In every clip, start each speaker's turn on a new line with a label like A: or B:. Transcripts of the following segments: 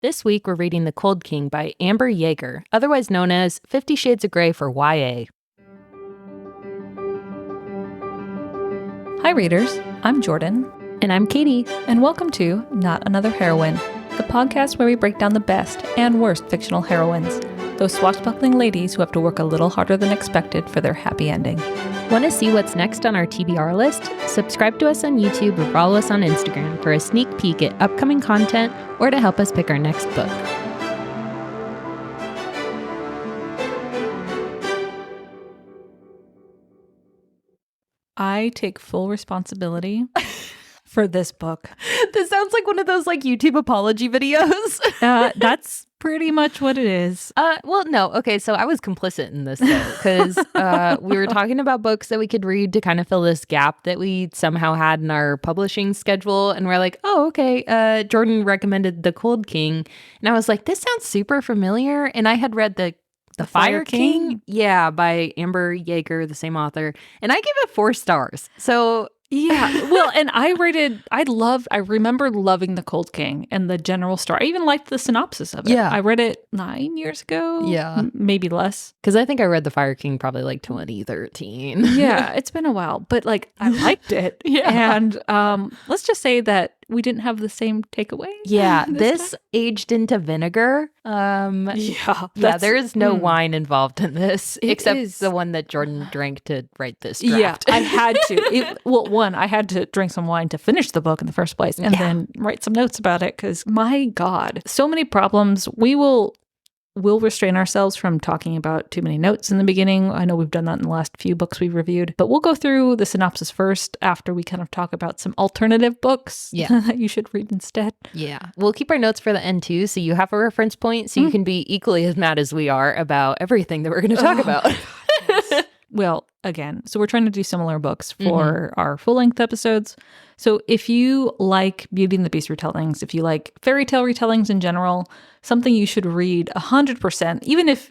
A: This week, we're reading The Cold King by Amber Jaeger, otherwise known as 50 Shades of Grey for YA.
B: Hi readers, I'm Jordan.
A: And I'm Katie.
B: And welcome to Not Another Heroine, the podcast where we break down the best and worst fictional heroines, those swashbuckling ladies who have to work a little harder than expected for their happy ending.
A: Want to see what's next on our TBR list? Subscribe to us on YouTube or follow us on Instagram for a sneak peek at upcoming content or to help us pick our next book.
B: I take full responsibility for this book.
A: This sounds like one of those YouTube apology videos.
B: That's pretty much what it is.
A: Well, no. Okay, so I was complicit in this though, because we were talking about books that we could read to kind of fill this gap that we somehow had in our publishing schedule. And we're like, oh, okay. Jordan recommended The Cold King. And I was like, this sounds super familiar. And I had read The Fire King? Yeah, by Amber Jaeger, the same author. And I gave it 4 stars. So
B: yeah, well, and I remember loving The Cold King and the general story. I even liked the synopsis of it.
A: Yeah.
B: I read it 9 years ago.
A: Yeah.
B: Maybe less.
A: Because I think I read The Fire King probably 2013.
B: Yeah, it's been a while, but I liked it.
A: Yeah.
B: And let's just say that we didn't have the same takeaway.
A: Yeah, this aged into vinegar.
B: Yeah,
A: there is no wine involved in this, except
B: is.
A: the one that Jordan drank to write this draft.
B: Yeah, I had to. I had to drink some wine to finish the book in the first place, and then write some notes about it, because my God, so many problems. We'll restrain ourselves from talking about too many notes in the beginning. I know we've done that in the last few books we've reviewed, but we'll go through the synopsis first after we kind of talk about some alternative books that you should read instead.
A: Yeah. We'll keep our notes for the end too, so you have a reference point, so you can be equally as mad as we are about everything that we're going to talk about.
B: God, yes. Well, again, so we're trying to do similar books for our full-length episodes. So if you like Beauty and the Beast retellings, if you like fairy tale retellings in general, something you should read 100%, even if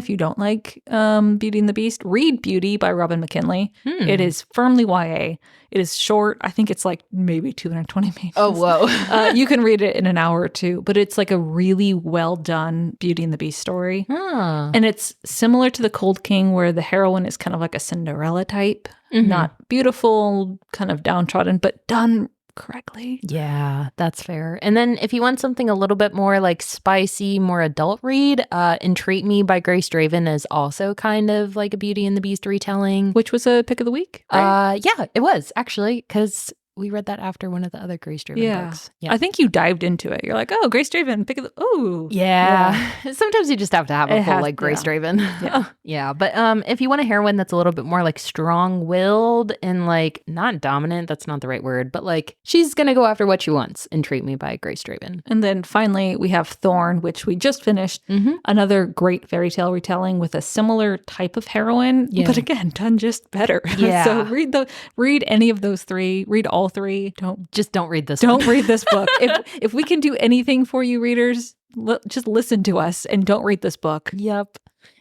B: you don't like Beauty and the Beast, read Beauty by McKinley. It is firmly YA. It is short. I think it's maybe 220 pages.
A: Oh, whoa.
B: You can read it in an hour or two, but it's a really well done Beauty and the Beast story. And it's similar to The Cold King, where the heroine is kind of like a Cinderella type, not beautiful, kind of downtrodden, but done correctly.
A: Yeah, that's fair. And then if you want something a little bit more spicy, more adult read, Entreat Me by Grace Draven is also kind of like a Beauty and the Beast retelling.
B: Which was a pick of the week, right?
A: Yeah, it was actually, because we read that after one of the other Grace Draven books. Yeah.
B: I think you dived into it. You're like, oh, Grace Draven, pick of the... Oh.
A: Yeah. Sometimes you just have to have a full Grace Draven.
B: Yeah.
A: Yeah. But if you want a heroine that's a little bit more strong-willed and not dominant, that's not the right word, but she's going to go after what she wants, Entreat Me by Grace Draven.
B: And then finally, we have Thorn, which we just finished. Another great fairy tale retelling with a similar type of heroine, but again, done just better.
A: Yeah.
B: So read any of those 3. Read all 3.
A: Don't read this.
B: Don't read this book. If we can do anything for you readers, just listen to us and don't read this book.
A: Yep.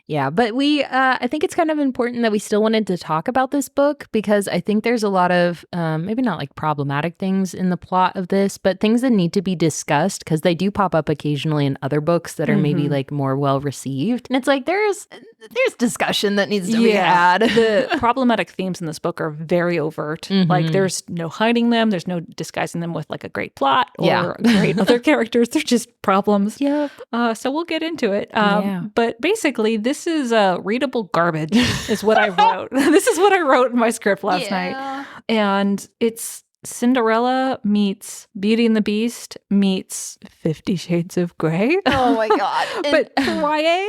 A: Yeah, but I think it's kind of important that we still wanted to talk about this book, because I think there's a lot of, maybe not problematic things in the plot of this, but things that need to be discussed, because they do pop up occasionally in other books that are maybe more well received. And it's there's discussion that needs to be had.
B: The problematic themes in this book are very overt. There's no hiding them. There's no disguising them with a great plot or great other characters. They're just problems.
A: Yep.
B: So we'll get into it. But basically, this is readable garbage, is what I wrote. This is what I wrote in my script last night. And it's Cinderella meets Beauty and the Beast meets 50 Shades of Grey.
A: Oh my God.
B: But for YA?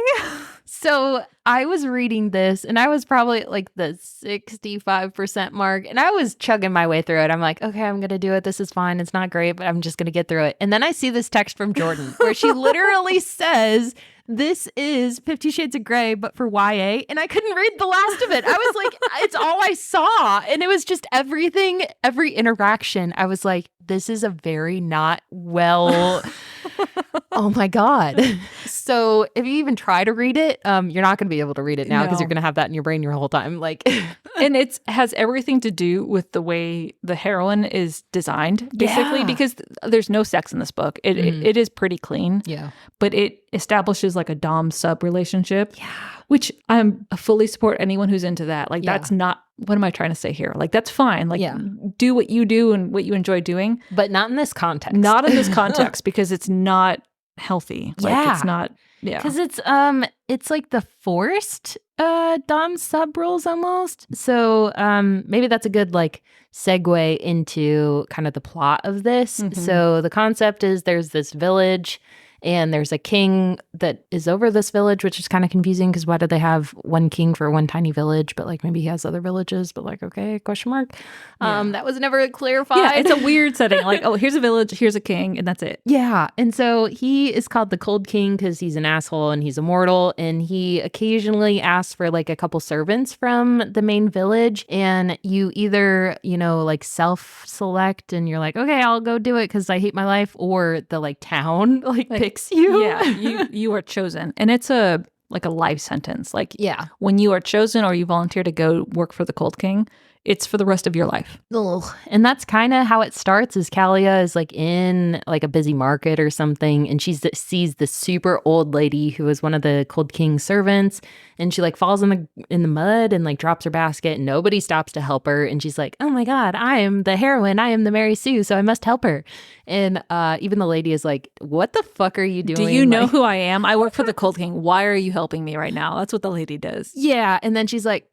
A: So I was reading this and I was probably the 65% mark, and I was chugging my way through it. I'm like, okay, I'm going to do it. This is fine. It's not great, but I'm just going to get through it. And then I see this text from Jordan where she literally says, this is 50 Shades of Grey, but for YA. And I couldn't read the last of it. I was like, it's all I saw. And it was just everything, every interaction. I was like, this is a very not well. Oh my God. So if you even try to read it, you're not going to be able to read it now because
B: No.
A: you're going to have that in your brain your whole time. Like,
B: And it has everything to do with the way the heroine is designed, basically,
A: Yeah.
B: because there's no sex in this book. It is pretty clean,
A: yeah.
B: but it establishes like a dom sub relationship,
A: Yeah.
B: which I'm fully support anyone who's into that. Like,
A: Yeah.
B: that's not, what am I trying to say here? Like, that's fine. Like,
A: Yeah.
B: do what you do and what you enjoy doing.
A: But not in this context.
B: Not in this context, because it's not healthy. Like,
A: Yeah.
B: it's not, yeah.
A: Because it's like the forced dom sub rules almost. So maybe that's a good like segue into kind of the plot of this.
B: Mhm.
A: So the concept is there's this village and there's a king that is over this village, which is kind of confusing because why do they have one king for one tiny village? But like maybe he has other villages, but like, okay, question mark.
B: Yeah.
A: That was never clarified.
B: Yeah, it's a weird setting. Like, oh, here's a village, here's a king, and that's it.
A: Yeah. And so he is called the Cold King because he's an asshole and he's immortal. And he occasionally asks for like a couple servants from the main village. And you either, like self-select and you're like, okay, I'll go do it because I hate my life. Or the like town like picks you.
B: Yeah, you are chosen. And it's a life sentence. Like,
A: Yeah.
B: when you are chosen or you volunteer to go work for the Cold King, it's for the rest of your life.
A: Ugh. And that's kind of how it starts is Kalia is like in like a busy market or something. And she sees this super old lady who is one of the Cold King's servants. And she like falls in the mud and like drops her basket. And nobody stops to help her. And she's like, oh my God, I am the heroine. I am the Mary Sue. So I must help her. And even the lady is like, what the fuck are you doing?
B: Do you know
A: Like,
B: who I am? I work for the Cold King. Why are you helping me right now? That's what the lady does.
A: yeah. And then she's like,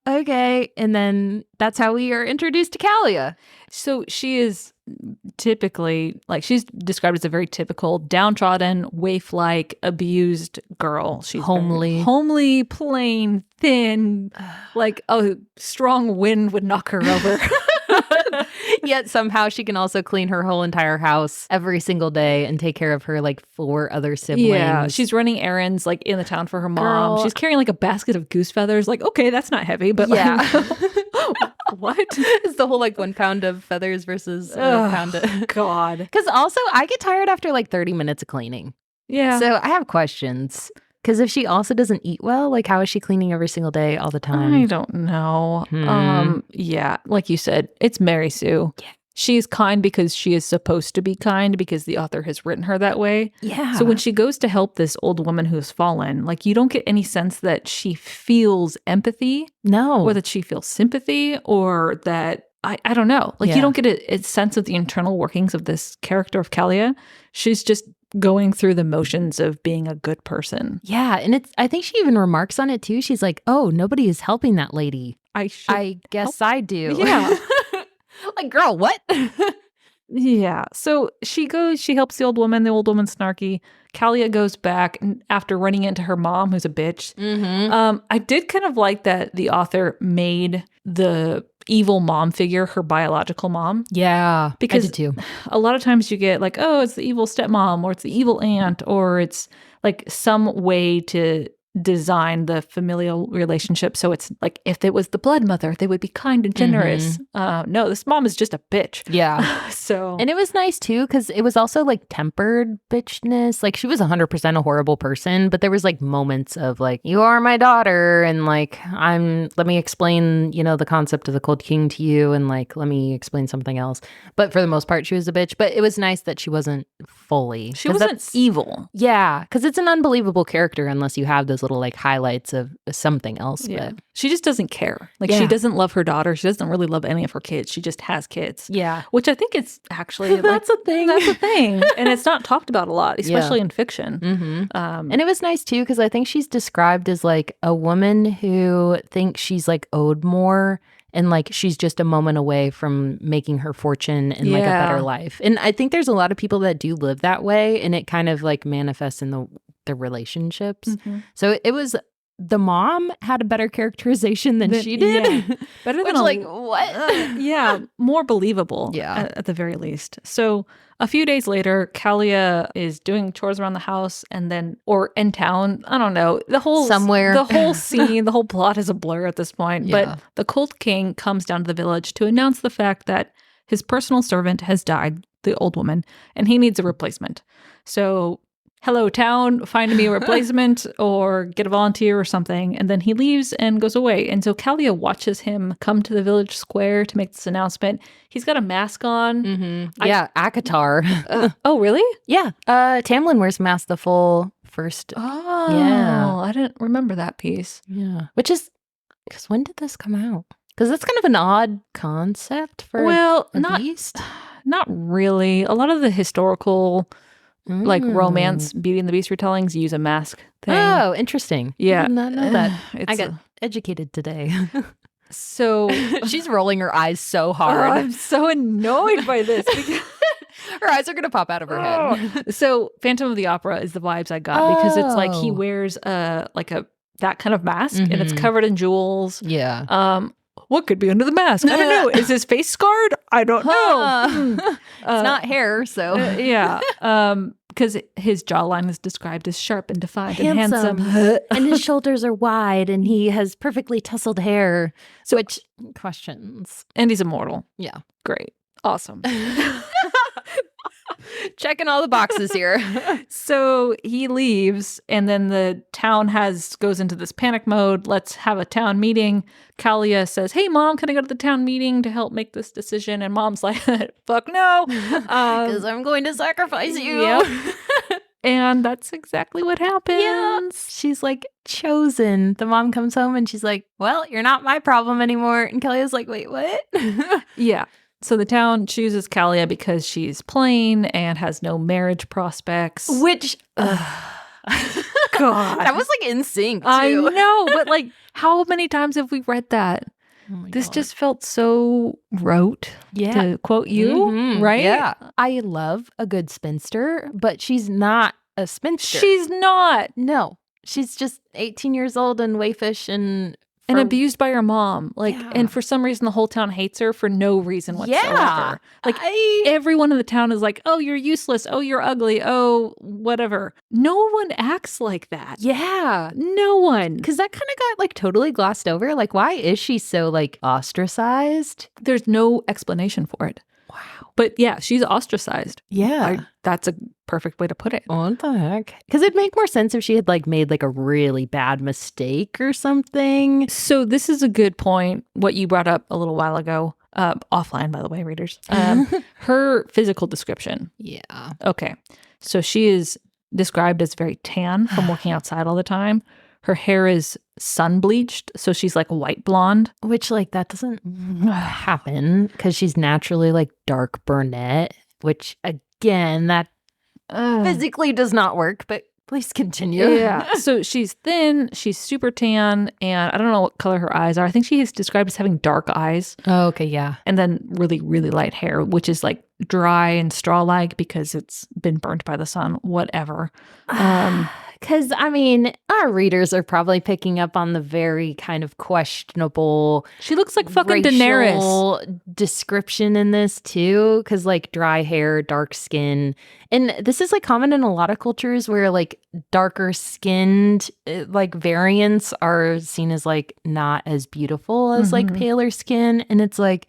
A: okay. And then that's how we are introduced to Kalia.
B: So she is typically, like, she's described as a very typical downtrodden, waif-like, abused girl. She's
A: Homely.
B: homely, plain, thin, like a strong wind would knock her over.
A: Yet somehow she can also clean her whole entire house every single day and take care of her like 4 other siblings.
B: Yeah, she's running errands like in the town for her mom.
A: Girl.
B: She's carrying like a basket of goose feathers. Like, okay, that's not heavy, but
A: Yeah.
B: like, what?
A: It's the whole like 1 pound of feathers versus a pound of.
B: God.
A: Because also I get tired after like 30 minutes of cleaning.
B: Yeah.
A: So I have questions. Because if she also doesn't eat well, like how is she cleaning every single day all the time?
B: I don't know. Yeah, like you said, it's Mary Sue.
A: Yeah.
B: She's kind because she is supposed to be kind because the author has written her that way.
A: Yeah.
B: So when she goes to help this old woman who's fallen, like you don't get any sense that she feels empathy
A: No.
B: or that she feels sympathy or that I don't know. Like
A: Yeah.
B: you don't get a sense of the internal workings of this character of Kalia. She's just going through the motions of being a good person.
A: Yeah. And I think she even remarks on it too. She's like, oh, nobody is helping that lady.
B: I
A: guess I do.
B: Yeah.
A: Like, girl, what?
B: Yeah. So she helps the old woman. The old woman's snarky. Kalia goes back after running into her mom, who's a bitch.
A: Mm-hmm.
B: I did kind of like that the author made the evil mom figure her biological mom.
A: Yeah.
B: Because
A: I did too.
B: a lot of times you get like, oh, it's the evil stepmom or it's the evil aunt or it's like some way to design the familial relationship. So it's like if it was the blood mother, they would be kind and generous. No, this mom is just a bitch.
A: Yeah.
B: So
A: And it was nice too, because it was also like tempered bitchness. Like she was 100% a horrible person, but there was like moments of like, you are my daughter. And like, let me explain, the concept of the Cold King to you. And like, let me explain something else. But for the most part, she was a bitch. But it was nice that she wasn't fully.
B: she wasn't evil.
A: Yeah. Because it's an unbelievable character unless you have those little like highlights of something else.
B: Yeah.
A: But
B: She just doesn't care. Like
A: Yeah.
B: she doesn't love her daughter. She doesn't really love any of her kids. She just has kids.
A: yeah.
B: Which I think it's actually
A: That's a thing.
B: That's a thing. And it's not talked about a lot, especially in fiction.
A: Mm-hmm.
B: And
A: And it was nice too, because I think she's described as like a woman who thinks she's like owed more and like she's just a moment away from making her fortune and like a
B: Yeah.
A: better life. And I think there's a lot of people that do live that way, and it kind of like manifests in the relationships. So it was the mom had a better characterization than she did.
B: yeah. Better
A: Which
B: than
A: like what?
B: yeah, more believable.
A: Yeah.
B: At the very least. So a few days later, Kalia is doing chores around the house or in town. I don't know.
A: Somewhere.
B: The whole scene, the whole plot is a blur at this point.
A: Yeah.
B: But the Cold King comes down to the village to announce the fact that his personal servant has died, the old woman, and he needs a replacement. So hello town, find me a replacement or get a volunteer or something. And then he leaves and goes away. And so Kalia watches him come to the village square to make this announcement. He's got a mask on.
A: Mm-hmm. Yeah, Akatar.
B: Oh, really?
A: Yeah. Tamlin wears a mask the full first.
B: Oh,
A: yeah.
B: I didn't remember that piece.
A: Yeah. Which is, because when did this come out? Because that's kind of an odd concept for beast.
B: Not really. A lot of the historical, like romance Beauty and the Beast retellings use a mask thing.
A: Oh, interesting.
B: Yeah.
A: I did not know that. I got educated today.
B: So
A: she's rolling her eyes so hard.
B: Oh, I'm so annoyed by this. Because
A: her eyes are going to pop out of her head.
B: So Phantom of the Opera is the vibes I got because it's like he wears that kind of mask and it's covered in jewels.
A: Yeah.
B: What could be under the mask? I don't know. Is his face scarred? I don't know.
A: It's not hair, so.
B: Yeah. Because his jawline is described as sharp and defined and handsome.
A: And his shoulders are wide and he has perfectly tousled hair. So which questions.
B: And he's immortal.
A: Yeah.
B: Great. Awesome.
A: Checking all the boxes here.
B: So he leaves and then the town goes into this panic mode. Let's have a town meeting. Kalia says, hey, Mom, can I go to the town meeting to help make this decision? And Mom's like, fuck no.
A: Because I'm going to sacrifice you.
B: Yep. And that's exactly what happens.
A: Yeah. She's like chosen. The mom comes home and she's like, well, you're not my problem anymore. And Kalia's like, wait, what?
B: Yeah. So the town chooses Kalia because she's plain and has no marriage prospects.
A: Which, God. That was like in sync, too.
B: I know, but like, how many times have we read that?
A: Oh
B: this
A: God.
B: just felt so rote, to quote you, right?
A: Yeah. I love a good spinster, but she's not a spinster.
B: She's not.
A: No. She's just 18 years old and waifish and
B: abused by her mom. And for some reason, the whole town hates her for no reason whatsoever.
A: Yeah.
B: Everyone in the town is like, oh, you're useless. Oh, you're ugly. Oh, whatever. No one acts like that.
A: Yeah.
B: No one.
A: Because that kind of got like totally glossed over. Like, why is she so like ostracized?
B: There's no explanation for it.
A: Wow.
B: But yeah, she's ostracized.
A: Yeah.
B: That's a perfect way to put it.
A: What the heck? Because it'd make more sense if she had like made like a really bad mistake or something.
B: So this is a good point. What you brought up a little while ago, offline, by the way, readers, her physical description.
A: Yeah.
B: Okay. So she is described as very tan from working outside all the time. Her hair is sun bleached, so she's like white blonde.
A: Which like that doesn't happen because she's naturally like dark brunette, which again, that physically does not work, but please continue.
B: Yeah. So she's thin, she's super tan, and I don't know what color her eyes are. I think she is described as having dark eyes.
A: Oh, okay, yeah.
B: And then really, really light hair, which is like dry and straw-like because it's been burnt by the sun, whatever.
A: Because, I mean, our readers are probably picking up on the very kind of questionable...
B: She looks like fucking Daenerys.
A: ...description in this, too. Because, like, dry hair, dark skin. And this is, like, common in a lot of cultures where, like, darker skinned, like, variants are seen as, like, not as beautiful as, like, paler skin. And it's like...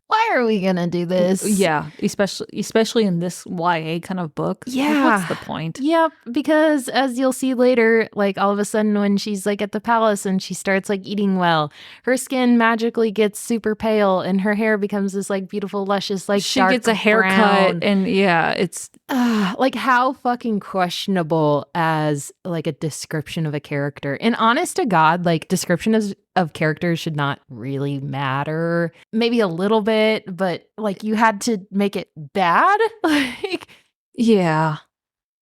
A: Why are we gonna do this?
B: Yeah, especially in this YA kind of book.
A: Yeah.
B: Like, what's the point?
A: Yep, because as you'll see later, like all of a sudden when she's like at the palace and she starts like eating well, her skin magically gets super pale and her hair becomes this like beautiful, luscious, like
B: she
A: dark
B: gets a haircut
A: brown.
B: And yeah, it's
A: like how fucking questionable as like a description of a character. And honest to God, like description of characters should not really matter. Maybe a little bit, but like you had to make it bad. Like,
B: yeah,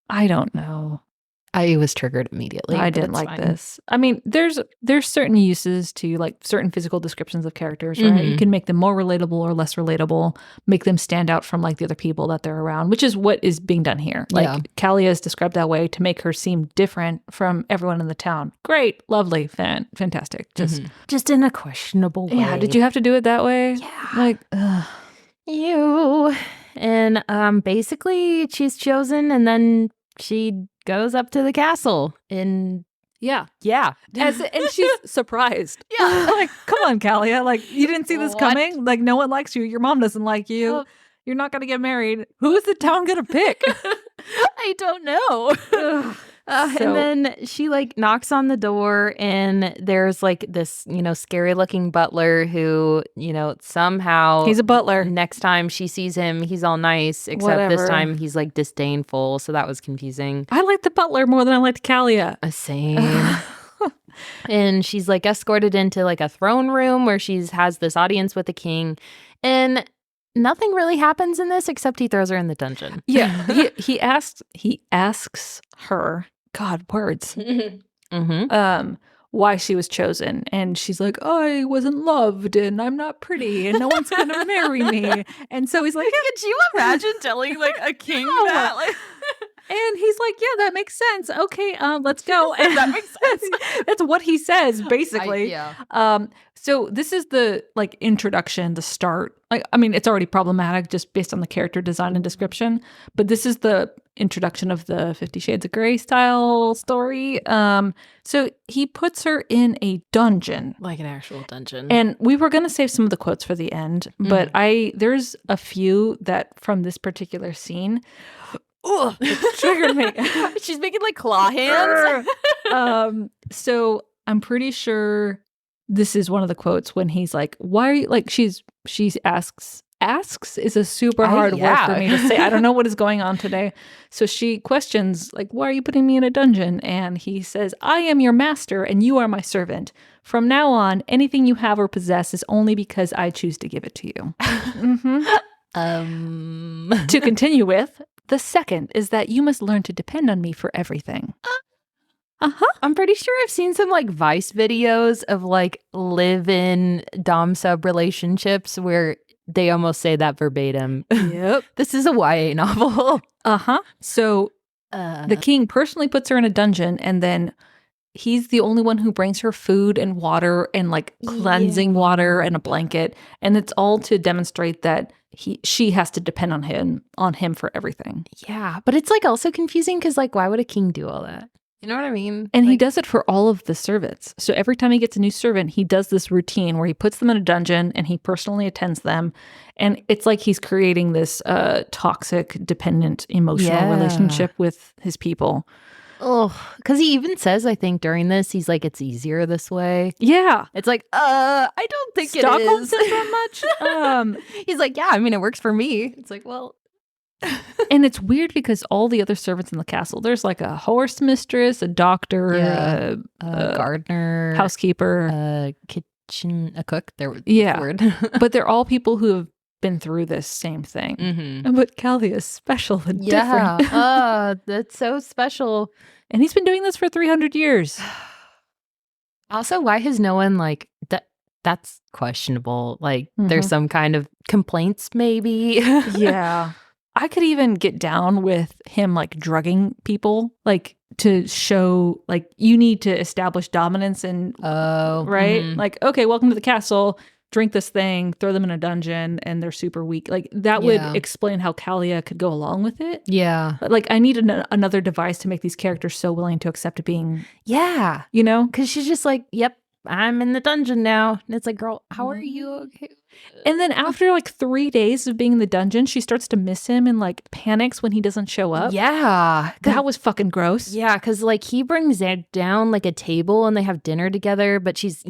B: I don't know.
A: I was triggered immediately.
B: I didn't like this. I mean, there's certain uses to like certain physical descriptions of characters, right? You can make them more relatable or less relatable, make them stand out from like the other people that they're around, which is what is being done here. Like Kalia is described that way to make her seem different from everyone in the town. Great, lovely, fantastic.
A: Just in a questionable way.
B: Yeah, did you have to do it that way?
A: Yeah.
B: Like,
A: you. And basically she's chosen and then she goes up to the castle and
B: yeah. And she's surprised.
A: Yeah.
B: Like, come on, Kalia. Like, you didn't see this coming? Like, no one likes you. Your mom doesn't like you. You're not going to get married. Who is the town going to pick?
A: I don't know. And then she like knocks on the door and there's like this, scary looking butler who, somehow
B: he's a butler.
A: Next time she sees him, he's all nice, except this time he's like disdainful. So that was confusing.
B: I like the butler more than I liked Kalia.
A: Same. And she's like escorted into like a throne room where she has this audience with the king. And nothing really happens in this except he throws her in the dungeon.
B: Yeah. he asks her, God, words. Why she was chosen. And she's like, I wasn't loved and I'm not pretty and no one's going to marry me. And so he's like,
A: could you imagine telling like a king that? Like,
B: and he's like, yeah, that makes sense. Okay, let's go. And that makes sense. That's what he says, basically. So this is the like introduction, the start. Like, I mean, it's already problematic just based on the character design and description, but this is the introduction of the 50 Shades of Grey style story. So he puts her in a dungeon.
A: Like an actual dungeon.
B: And we were going to save some of the quotes for the end, but there's a few that from this particular scene. Oh, it triggered me.
A: She's making like claw hands.
B: So I'm pretty sure this is one of the quotes when he's like, why are you like, she asks is a super hard word for me to say. I don't know what is going on today. So she questions like, why are you putting me in a dungeon? And he says, I am your master and you are my servant. From now on, anything you have or possess is only because I choose to give it to you. To continue with, the second is that you must learn to depend on me for everything.
A: I'm pretty sure I've seen some like Vice videos of like live-in dom-sub relationships where they almost say that verbatim.
B: Yep.
A: This is a YA novel.
B: So the king personally puts her in a dungeon and then he's the only one who brings her food and water and like cleansing water and a blanket. And it's all to demonstrate that she has to depend on him for everything.
A: Yeah, but it's like also confusing because like why would a king do all that? You know what I mean?
B: And he does it for all of the servants. So every time he gets a new servant, he does this routine where he puts them in a dungeon and he personally attends them. And it's like he's creating this toxic, dependent, emotional relationship with his people.
A: Oh, because he even says, I think during this, he's like, it's easier this way.
B: Yeah.
A: It's like, I don't think
B: Stockholm
A: it is.
B: that much.
A: He's like, yeah, I mean, it works for me. It's like, well.
B: And it's weird because all the other servants in the castle, there's like a horse mistress, a doctor,
A: a gardener,
B: housekeeper,
A: a cook. Word.
B: But they're all people who have been through this same thing. But Callie is special and different.
A: That's so special.
B: And he's been doing this for 300 years.
A: Also, why has no one like that? That's questionable. Like there's some kind of complaints maybe.
B: Yeah. I could even get down with him like drugging people, like to show like you need to establish dominance and right? Like, okay, welcome to the castle. Drink this thing, throw them in a dungeon, and they're super weak. Like that would explain how Kalia could go along with it.
A: Yeah.
B: But, like I need another device to make these characters so willing to accept being.
A: Yeah.
B: You know?
A: Because she's just like, yep, I'm in the dungeon now. And it's like, girl, how are you okay?
B: And then after like 3 days of being in the dungeon, she starts to miss him and like panics when he doesn't show up.
A: Yeah.
B: That was fucking gross.
A: Yeah, because like he brings down like a table and they have dinner together, but she's,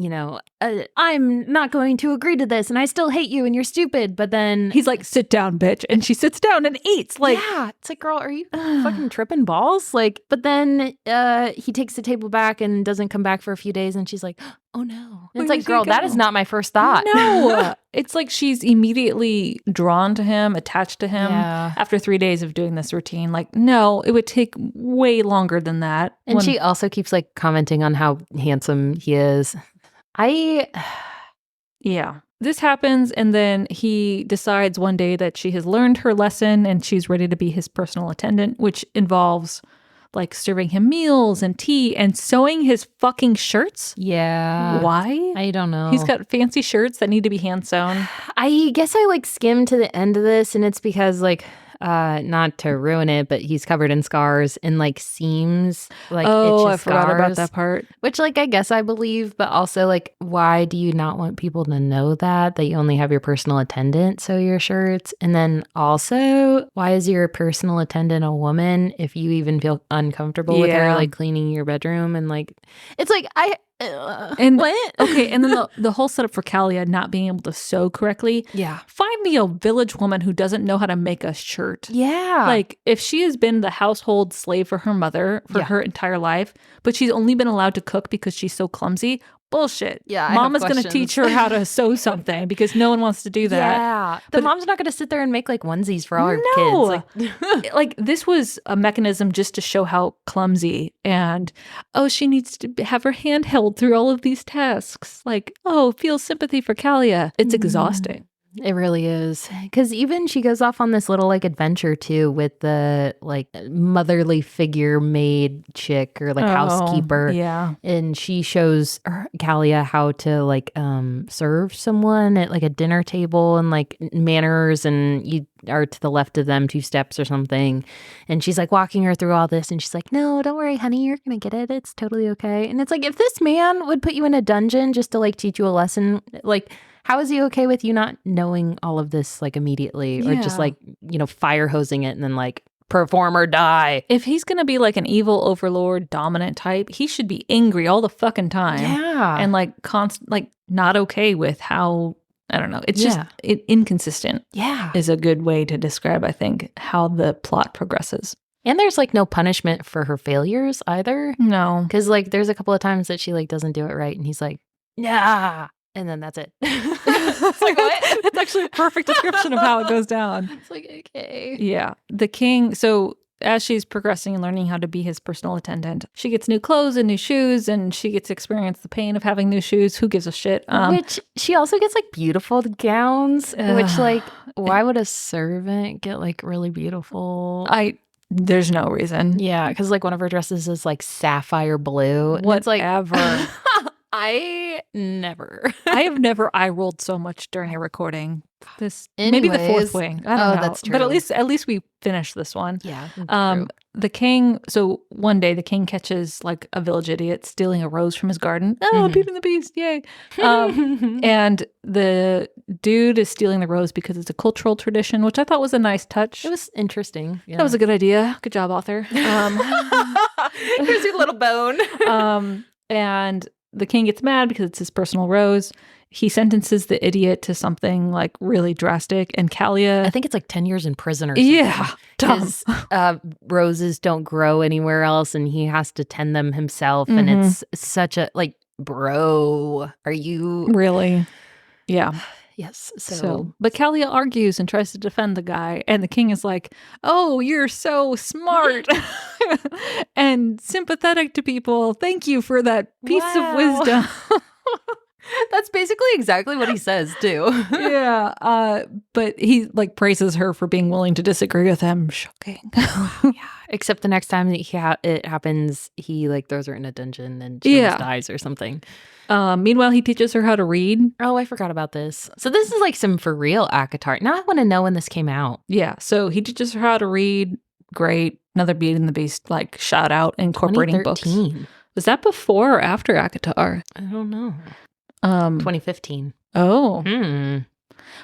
A: I'm not going to agree to this and I still hate you and you're stupid. But then
B: he's like, sit down, bitch. And she sits down and eats. Like,
A: yeah, it's like, girl, are you fucking tripping balls? Like, but then he takes the table back and doesn't come back for a few days and she's like, oh no. And it's like, girl, that is not my first thought.
B: No. It's like she's immediately drawn to him, attached to him after 3 days of doing this routine. Like, no, it would take way longer than that.
A: And she also keeps like commenting on how handsome he is.
B: Yeah. This happens and then he decides one day that she has learned her lesson and she's ready to be his personal attendant, which involves like serving him meals and tea and sewing his fucking shirts.
A: Yeah.
B: Why?
A: I don't know.
B: He's got fancy shirts that need to be hand sewn.
A: I guess I like skimmed to the end of this and it's because like not to ruin it, but he's covered in scars and like seems like
B: Oh, I
A: itches
B: forgot about
A: scars,
B: that part.
A: which like I guess I believe, but also like why do you not want people to know that you only have your personal attendant sew your shirts? And then also, why is your personal attendant a woman if you even feel uncomfortable with her
B: Yeah.
A: like cleaning your bedroom? And like it's like
B: And
A: what?
B: okay, and then the whole setup for Kalia not being able to sew correctly.
A: Yeah.
B: Find me a village woman who doesn't know how to make a shirt.
A: Yeah.
B: Like, if she has been the household slave for her mother for
A: Yeah.
B: her entire life, but she's only been allowed to cook because she's so clumsy, bullshit.
A: Yeah, I have
B: Mama's going to
A: questions.
B: teach her how to sew something because no one wants to do that.
A: Yeah. The
B: But-
A: mom's not going to sit there and make like onesies for all her
B: No.
A: kids. Like,
B: Like, this was a mechanism just to show how clumsy and, oh, she needs to have her hand held through all of these tasks. Like, oh, feel sympathy for Kalia. It's exhausting.
A: it really is. Because even she goes off on this little like adventure too with the like motherly figure maid chick or like housekeeper.
B: Yeah.
A: And she shows Kalia how to like serve someone at like a dinner table and like manners, and you are to the left of them 2 steps or something. And she's like walking her through all this, and she's like, no, don't worry, honey, you're gonna get it. It's totally okay. And it's like, if this man would put you in a dungeon just to like teach you a lesson, like how is he okay with you not knowing all of this like immediately or just
B: Yeah.
A: like, fire hosing it and then like perform or die?
B: If he's going to be like an evil overlord dominant type, he should be angry all the fucking time.
A: Yeah.
B: And like like not okay with how, I don't know. It's just inconsistent
A: yeah.
B: is a good way to describe, I think, how the plot progresses.
A: And there's like no punishment for her failures either.
B: No.
A: Because like there's a couple of times that she like doesn't do it right and he's like, nah. And then that's it. It's like, what?
B: That's actually a perfect description of how it goes down.
A: It's like, okay.
B: Yeah. The king, so as she's progressing and learning how to be his personal attendant, she gets new clothes and new shoes, and she gets to experience the pain of having new shoes. Who gives a shit?
A: Which she also gets like beautiful gowns, which like, why would a servant get like really beautiful?
B: There's no reason.
A: Yeah, because like one of her dresses is like sapphire blue. And it's like,
B: Whatever.
A: I never.
B: I have never eye rolled so much during a recording. Maybe the
A: Anyways.
B: fourth wing. I don't know.
A: That's
B: But
A: true.
B: at least we finished this one.
A: Yeah.
B: The king. So one day the king catches like a village idiot stealing a rose from his garden. Oh, Beauty and the Beast! Yay! And the dude is stealing the rose because it's a cultural tradition, which I thought was a nice touch.
A: It was interesting. Yeah.
B: That was a good idea. Good job, author.
A: Here's your little bone.
B: And the king gets mad because it's his personal rose. He sentences the idiot to something like really drastic, and Kalia,
A: I think it's like 10 years in prison or something.
B: yeah, dumb.
A: Because roses don't grow anywhere else and he has to tend them himself. And it's such a, like, bro, are you?
B: Really, yeah.
A: Yes.
B: So, but Kalia argues and tries to defend the guy, and the king is like, "Oh, you're so smart and sympathetic to people. Thank you for that piece of wisdom."
A: That's basically exactly what he says too.
B: Yeah, but he like praises her for being willing to disagree with him. Shocking.
A: Yeah. Except the next time that it happens, he like throws her in a dungeon and she almost dies or something.
B: Meanwhile, he teaches her how to read.
A: Oh, I forgot about this. So this is like some for real ACOTAR. Now I want to know when this came out.
B: Yeah, so he teaches her how to read. Great. Another Beauty and the Beast like shout out incorporating books.
A: 2013.
B: Was that before or after ACOTAR?
A: I don't know.
B: 20.
A: 2015.
B: Oh.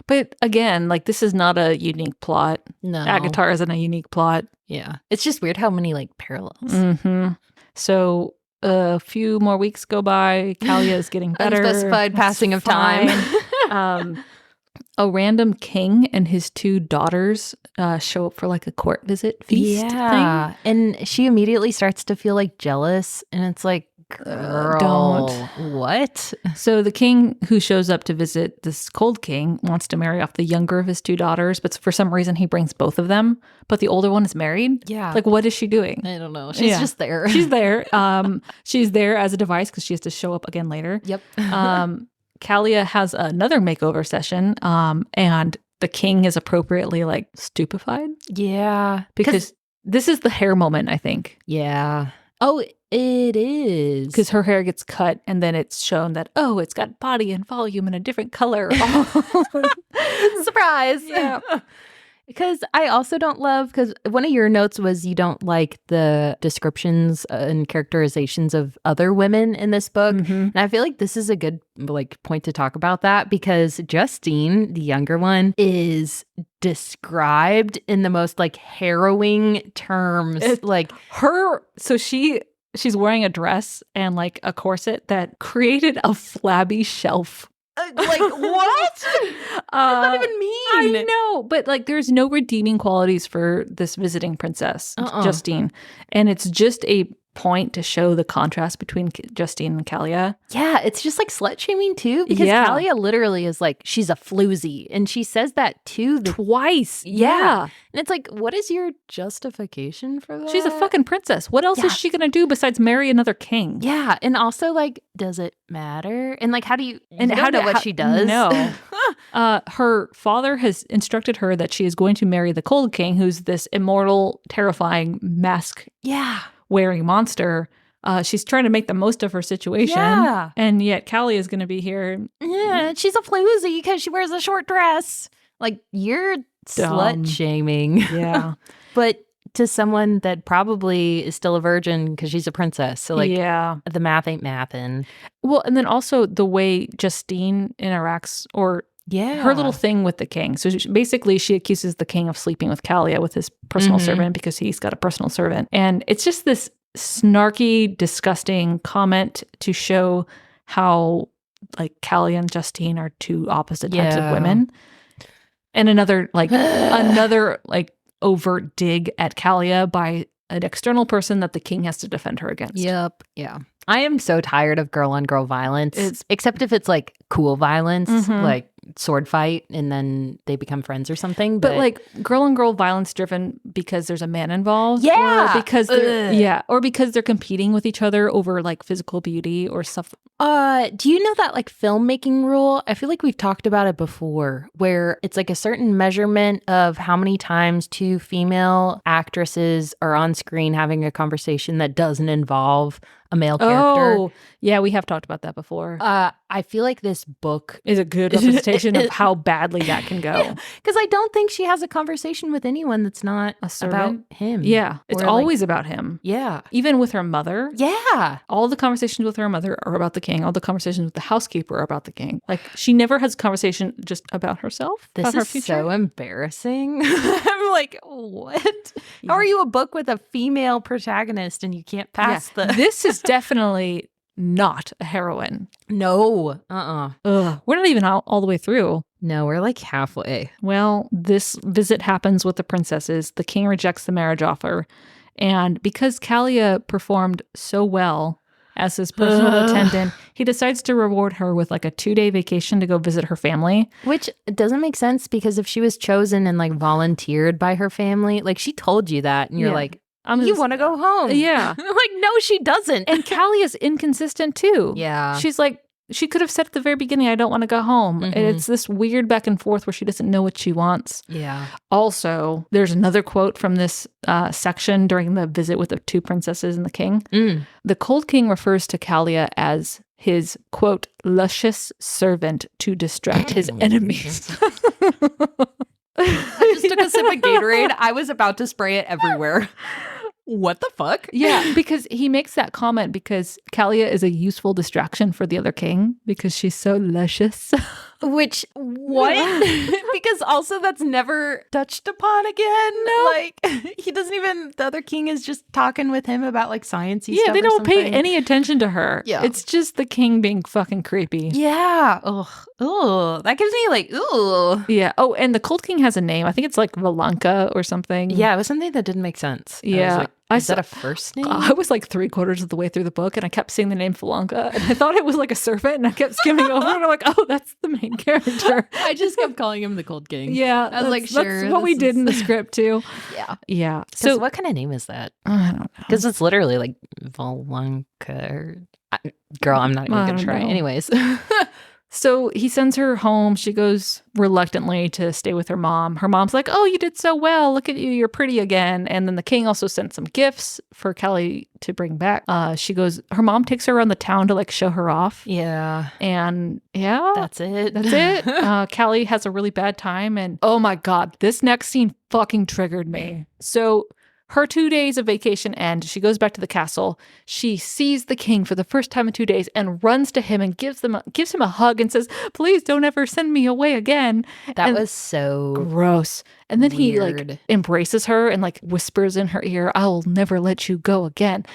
B: But again, like this is not a unique plot.
A: No.
B: ACOTAR isn't a unique plot.
A: Yeah. It's just weird how many like parallels.
B: Mm-hmm. So a few more weeks go by. Kalia is getting better.
A: Unspecified
B: That's
A: passing of time.
B: fine. A random king and his 2 daughters show up for like a court visit feast
A: Yeah.
B: thing.
A: And she immediately starts to feel like jealous. And it's like, girl,
B: don't.
A: What?
B: So the king who shows up to visit this cold king wants to marry off the younger of his 2 daughters, but for some reason he brings both of them, but the older one is married.
A: Yeah.
B: Like, what is she doing?
A: I don't know. She's just there.
B: She's there. She's there as a device because she has to show up again later.
A: Yep.
B: Kalia has another makeover session, and the king is appropriately like stupefied
A: Yeah.
B: because this is the hair moment, I think.
A: Yeah. Oh, it is.
B: Because her hair gets cut and then it's shown that, oh, it's got body and volume and a different color.
A: Surprise.
B: Yeah.
A: Because I also don't love, because one of your notes was you don't like the descriptions and characterizations of other women in this book. And I feel like this is a good like point to talk about that, because Justine, the younger one, is described in the most like harrowing terms. Like
B: her, so she's wearing a dress and like a corset that created a flabby shelf.
A: Like, what? What does that even mean?
B: I know, but like there's no redeeming qualities for this visiting princess, Justine. And it's just a point to show the contrast between Justine and Kalia.
A: Yeah, it's just like slut shaming too, because Kalia literally is like, she's a floozy, and she says that too
B: twice.
A: Yeah. And it's like, what is your justification for that?
B: She's a fucking princess. What else is she gonna do besides marry another king?
A: Yeah, and also like, does it matter? And like, how do you don't know what she does?
B: No. Her father has instructed her that she is going to marry the Cold King, who's this immortal, terrifying mask.
A: Yeah.
B: Wearing monster. She's trying to make the most of her situation. Yeah. And yet Callie is going to be here.
A: Yeah, she's a floozy because she wears a short dress. Like, you're slut shaming.
B: Yeah.
A: But to someone that probably is still a virgin because she's a princess. So like, the math ain't mathin'.
B: Well, and then also the way Justine interacts, or her little thing with the king. So basically she accuses the king of sleeping with Kalia, with his personal servant, because he's got a personal servant. And it's just this snarky, disgusting comment to show how like Kalia and Justine are two opposite types of women. And another overt dig at Kalia by an external person that the king has to defend her against.
A: Yep. Yeah. I am so tired of girl on girl violence, except if it's like cool violence, like sword fight, and then they become friends or something.
B: But like girl on girl violence driven because there's a man involved.
A: Yeah.
B: Or because or because they're competing with each other over like physical beauty or stuff.
A: Do you know that like filmmaking rule? I feel like we've talked about it before, where it's like a certain measurement of how many times two female actresses are on screen having a conversation that doesn't involve a male character.
B: Oh, yeah, we have talked about that before.
A: I feel like this book
B: is a good representation of how badly that can go.
A: Because I don't think she has a conversation with anyone that's not about him.
B: Yeah, it's always about him.
A: Yeah.
B: Even with her mother.
A: Yeah.
B: All the conversations with her mother are about the king. All the conversations with the housekeeper are about the king. Like, she never has a conversation just about herself.
A: This is so embarrassing. I'm like, what? How are you a book with a female protagonist and you can't pass the...
B: This is definitely not a heroine.
A: No.
B: Ugh. We're not even all the way through.
A: No, we're like halfway.
B: Well, this visit happens with the princesses. The king rejects the marriage offer. And because Kalia performed so well as his personal attendant, he decides to reward her with like a 2-day vacation to go visit her family.
A: Which doesn't make sense, because if she was chosen and like volunteered by her family, like she told you that and you're like, you want to go home.
B: Yeah.
A: Like, no, she doesn't.
B: And Callie is inconsistent too.
A: Yeah.
B: She's like, she could have said at the very beginning, I don't want to go home. And it's this weird back and forth where she doesn't know what she wants.
A: Yeah.
B: Also, there's another quote from this section during the visit with the two princesses and the king. The Cold King refers to Kalia as his, quote, luscious servant to distract his enemies.
A: I just took a sip of Gatorade. I was about to spray it everywhere. What the fuck?
B: Yeah, because he makes that comment because Kalia is a useful distraction for the other king because she's so luscious.
A: Which, what? Because also that's never touched upon again. No. Like, he doesn't even, the other king is just talking with him about like sciencey stuff.
B: Yeah, they don't pay any attention to her.
A: Yeah.
B: It's just the king being fucking creepy.
A: Yeah. Ugh. That gives me like, ooh.
B: Yeah. Oh, and the Cold King has a name. I think it's like Valanka or something.
A: Yeah, it was something that didn't make sense.
B: Yeah.
A: Is that a first name?
B: I was like 3/4 of the way through the book and I kept seeing the name Valanka and I thought it was like a servant and I kept skimming over and I'm like, oh, that's the main character.
A: I just kept calling him the Cold King.
B: Yeah.
A: I was like, sure.
B: That's what we did in the script too.
A: Yeah.
B: Yeah.
A: So what kind of name is that?
B: I don't know.
A: Because it's literally like Valanka. Girl, I'm not even going to try.
B: Know.
A: Anyways.
B: So he sends her home. She goes reluctantly to stay with her mom. Her mom's like, oh, you did so well. Look at you. You're pretty again. And then the king also sent some gifts for Callie to bring back. Her mom takes her around the town to like show her off.
A: Yeah.
B: And yeah.
A: That's it.
B: That's it. Callie has a really bad time. And oh my God, this next scene fucking triggered me. So her 2 days of vacation end. She goes back to the castle. She sees the king for the first time in 2 days and runs to him and gives him a hug and says, please don't ever send me away again.
A: That was so
B: gross. And then
A: weird.
B: he like embraces her and like whispers in her ear, I'll never let you go again.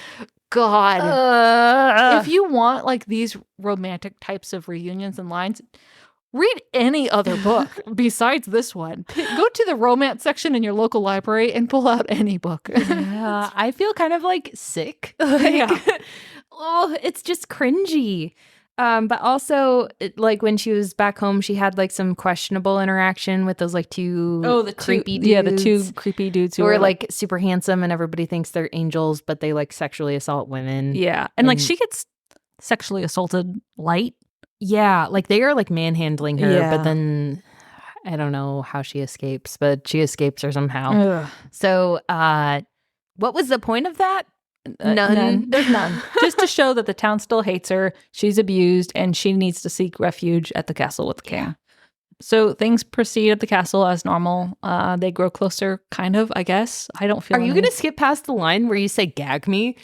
B: God. If you want like these romantic types of reunions and lines, read any other book besides this one. Go to the romance section in your local library and pull out any book.
A: Yeah, I feel kind of like sick. Oh, it's just cringy. But also, like when she was back home, she had like some questionable interaction with those like two creepy dudes.
B: Yeah, the two creepy dudes
A: who are like super handsome and everybody thinks they're angels, but they like sexually assault women.
B: Yeah, and like she gets sexually assaulted light.
A: Yeah, like they are like manhandling her, but then I don't know how she escapes, but she escapes her somehow.
B: Ugh.
A: So, what was the point of that? None.
B: There's none. Just to show that the town still hates her, she's abused, and she needs to seek refuge at the castle with the king. Yeah. So things proceed at the castle as normal. They grow closer, kind of, I guess. I don't feel.
A: Are you going to skip past the line where you say "gag me"?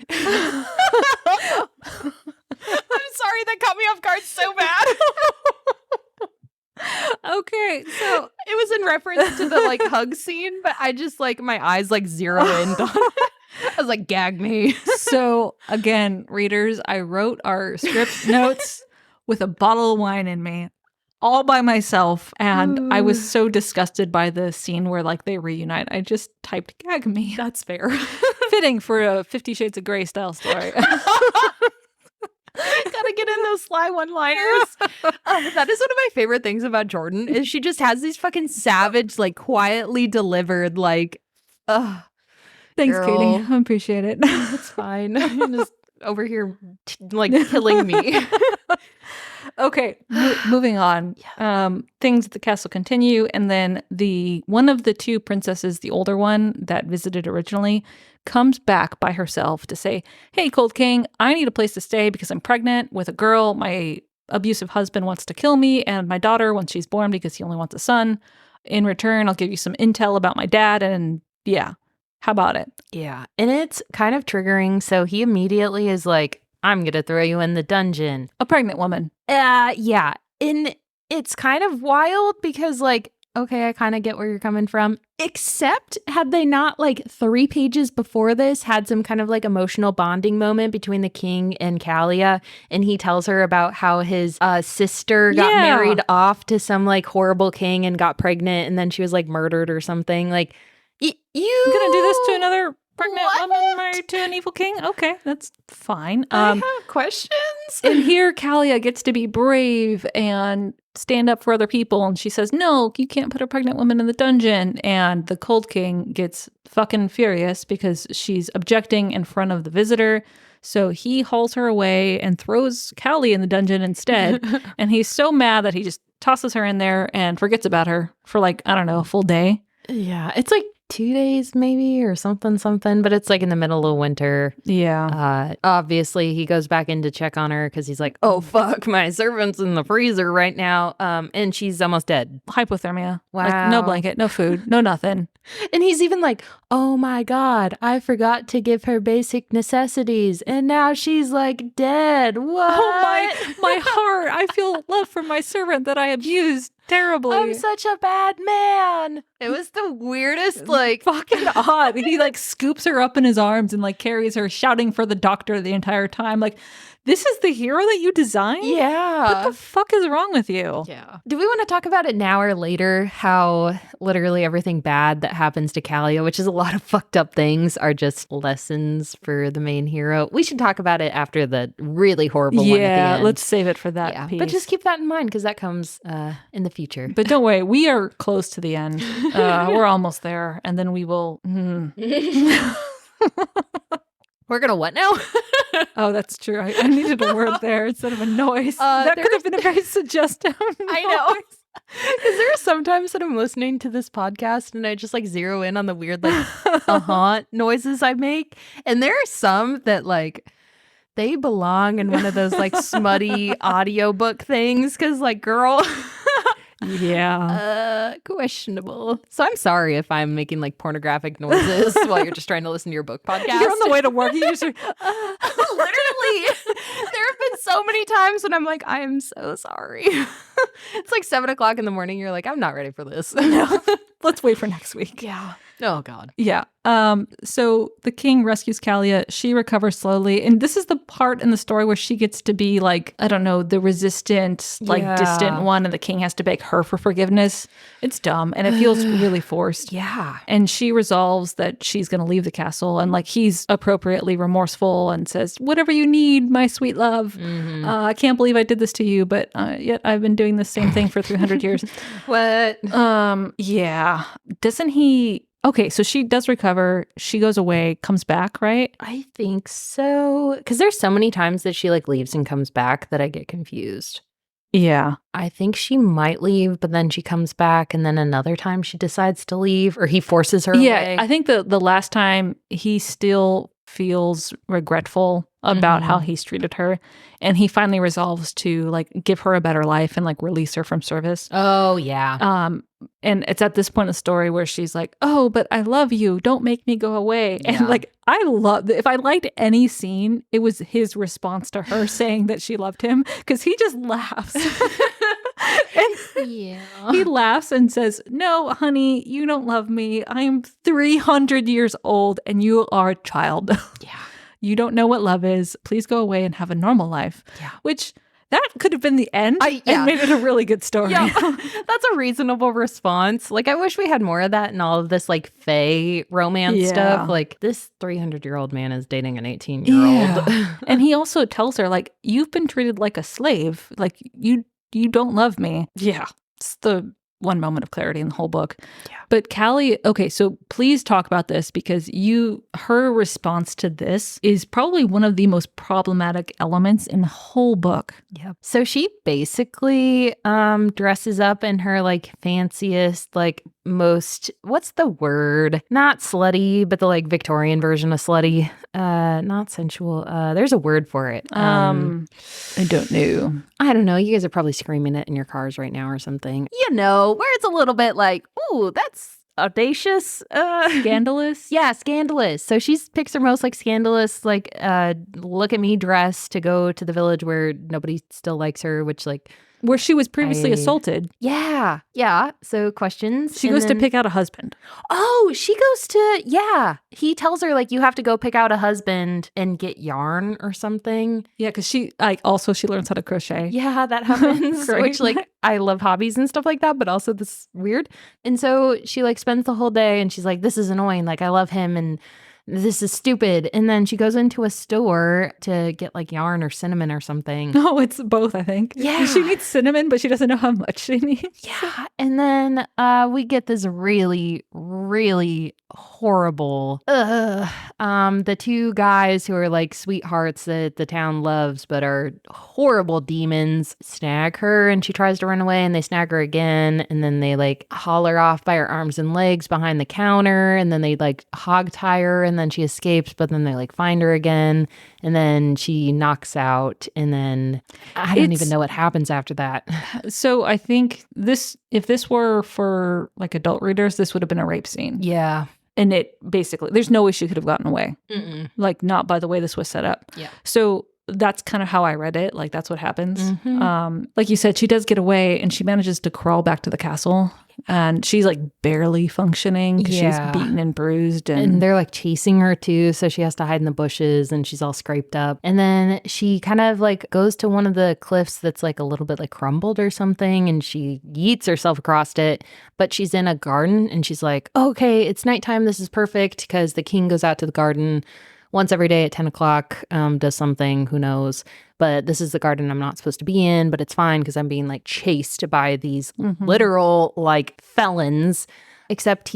A: I'm sorry, that caught me off guard so bad.
B: Okay, so
A: it was in reference to the like hug scene, but I just like my eyes like zero in on it. I was like, gag me.
B: So again, readers, I wrote our script notes with a bottle of wine in me, all by myself, and I was so disgusted by the scene where like they reunite. I just typed "gag me."
A: That's fair.
B: Fitting for a 50 Shades of Grey style story.
A: Gotta get in those sly one-liners. That is one of my favorite things about Jordan is she just has these fucking savage, like quietly delivered, like,
B: thanks,
A: girl.
B: Katie. I appreciate it.
A: It's fine. I'm just over here like killing me.
B: Okay, moving on. Things at the castle continue, and then one of the two princesses, the older one that visited originally, comes back by herself to say, hey, Cold King, I need a place to stay because I'm pregnant with a girl. My abusive husband wants to kill me and my daughter when she's born because he only wants a son. In return, I'll give you some intel about my dad, and yeah, how about it?
A: Yeah, and it's kind of triggering, so he immediately is like, I'm gonna throw you in the dungeon.
B: A pregnant woman.
A: Yeah. And it's kind of wild because, like, okay, I kind of get where you're coming from. Except had they not, like, 3 pages before this, had some kind of, like, emotional bonding moment between the king and Kalia. And he tells her about how his sister got married off to some, like, horrible king and got pregnant. And then she was, like, murdered or something. Like, you
B: gonna do this to another pregnant woman married to an evil king? Okay, that's fine.
A: I have questions.
B: And here Kalia gets to be brave and stand up for other people, and she says, no, you can't put a pregnant woman in the dungeon. And the Cold King gets fucking furious because she's objecting in front of the visitor. So he hauls her away and throws Callie in the dungeon instead. And he's so mad that he just tosses her in there and forgets about her for like, I don't know, a full day.
A: Yeah, it's like 2 days maybe or something, but it's like in the middle of winter.
B: Yeah.
A: Obviously he goes back in to check on her because he's like, oh fuck, my servant's in the freezer right now. And she's almost dead.
B: Hypothermia.
A: Wow.
B: Like, no blanket, no food, no nothing.
A: And he's even like, oh my God, I forgot to give her basic necessities. And now she's like dead. What?
B: Oh my heart. I feel love for my servant that I abused terribly.
A: I'm such a bad man. It was the weirdest, like,
B: fucking odd. He like scoops her up in his arms and like carries her, shouting for the doctor the entire time. Like, this is the hero that you designed?
A: Yeah.
B: What the fuck is wrong with you?
A: Yeah. Do we want to talk about it now or later? How literally everything bad that happens to Kalia, which is a lot of fucked up things, are just lessons for the main hero. We should talk about it after the really horrible one at the end.
B: Let's save it for that piece.
A: But just keep that in mind because that comes in the future.
B: But don't worry, we are close to the end. We're almost there. And then we will...
A: We're gonna what now?
B: Oh, that's true. I needed a word there instead of a noise. That could have been a very suggestive
A: I know. Because there are sometimes that I'm listening to this podcast and I just like zero in on the weird like noises I make. And there are some that like they belong in one of those like smutty audiobook things because like girl.
B: Yeah.
A: Questionable. So I'm sorry if I'm making like pornographic noises while you're just trying to listen to your book podcast.
B: You're on the way to work. You just
A: literally. There have been so many times when I'm like, I am so sorry. It's like 7:00 in the morning. You're like, I'm not ready for this.
B: No. Let's wait for next week.
A: Yeah. Oh God.
B: Yeah. So the king rescues Kalia. She recovers slowly. And this is the part in the story where she gets to be like, I don't know, the resistant, like distant one. And the king has to beg her for forgiveness. It's dumb. And it feels really forced.
A: Yeah.
B: And she resolves that she's going to leave the castle. And like he's appropriately remorseful and says, whatever you need, my sweet love. I can't believe I did this to you. But yet I've been doing the same thing for 300 years.
A: What?
B: Yeah. Doesn't he... Okay, so she does recover. She goes away, comes back, right?
A: I think so. Because there's so many times that she like leaves and comes back that I get confused.
B: Yeah.
A: I think she might leave, but then she comes back, and then another time she decides to leave, or he forces her away.
B: I think the last time he still feels regretful about how he's treated her, and he finally resolves to like give her a better life and like release her from service.
A: Oh yeah.
B: And it's at this point in the story where she's like, oh, but I love you, don't make me go away.
A: Yeah.
B: And like I love, if I liked any scene, it was his response to her saying that she loved him, because he just laughs. And he laughs and says, no, honey, you don't love me. I'm 300 years old and you are a child.
A: Yeah.
B: You don't know what love is. Please go away and have a normal life.
A: Yeah.
B: Which that could have been the end and made it a really good story.
A: Yeah. That's a reasonable response. Like, I wish we had more of that in all of this like fae romance stuff. Like, this 300-year-old man is dating an 18-year-old.
B: Yeah. And he also tells her, like, you've been treated like a slave. Like, you don't love me. Yeah. It's the one moment of clarity in the whole book. Yeah. But Callie, okay, so please talk about this, because her response to this is probably one of the most problematic elements in the whole book.
A: Yep. So she basically dresses up in her like fanciest, like most, what's the word? Not slutty, but the like Victorian version of slutty. Not sensual. There's a word for it.
B: I don't know.
A: I don't know. You guys are probably screaming it in your cars right now or something. You know, where it's a little bit like, ooh, that's audacious.
B: Scandalous?
A: Yeah, scandalous. So she picks her most like scandalous, like look at me dress to go to the village where nobody still likes her, which like
B: where she was previously assaulted.
A: Yeah. Yeah. So questions.
B: She goes to pick out a husband.
A: Oh, she goes to, yeah. He tells her, like, you have to go pick out a husband and get yarn or something.
B: Yeah, because she learns how to crochet.
A: Yeah, that happens. Which, like, I love hobbies and stuff like that, but also this is weird. And so she, like, spends the whole day and she's like, this is annoying. Like, I love him and this is stupid. And then she goes into a store to get like yarn or cinnamon or something.
B: No, it's both, I think.
A: Yeah.
B: She needs cinnamon, but she doesn't know how much she needs.
A: Yeah. And then we get this really, really horrible, the two guys who are like sweethearts that the town loves, but are horrible demons, snag her and she tries to run away and they snag her again. And then they like haul her off by her arms and legs behind the counter. And then they like hog tie her and then she escapes, but then they like find her again. And then she knocks out. And then I don't even know what happens after that.
B: So I think if this were for like adult readers, this would have been a rape scene.
A: Yeah.
B: And it basically, there's no way she could have gotten away.
A: Mm-mm.
B: Like not by the way this was set up.
A: Yeah.
B: So that's kind of how I read it. Like that's what happens. Mm-hmm. Like you said, she does get away and she manages to crawl back to the castle. And she's like barely functioning because she's beaten and bruised. And
A: they're like chasing her too. So she has to hide in the bushes and she's all scraped up. And then she kind of like goes to one of the cliffs that's like a little bit like crumbled or something. And she yeets herself across it. But she's in a garden and she's like, okay, it's nighttime. This is perfect because the king goes out to the garden once every day at 10 o'clock, does something, who knows. But this is the garden I'm not supposed to be in, but it's fine because I'm being like chased by these literal like felons. except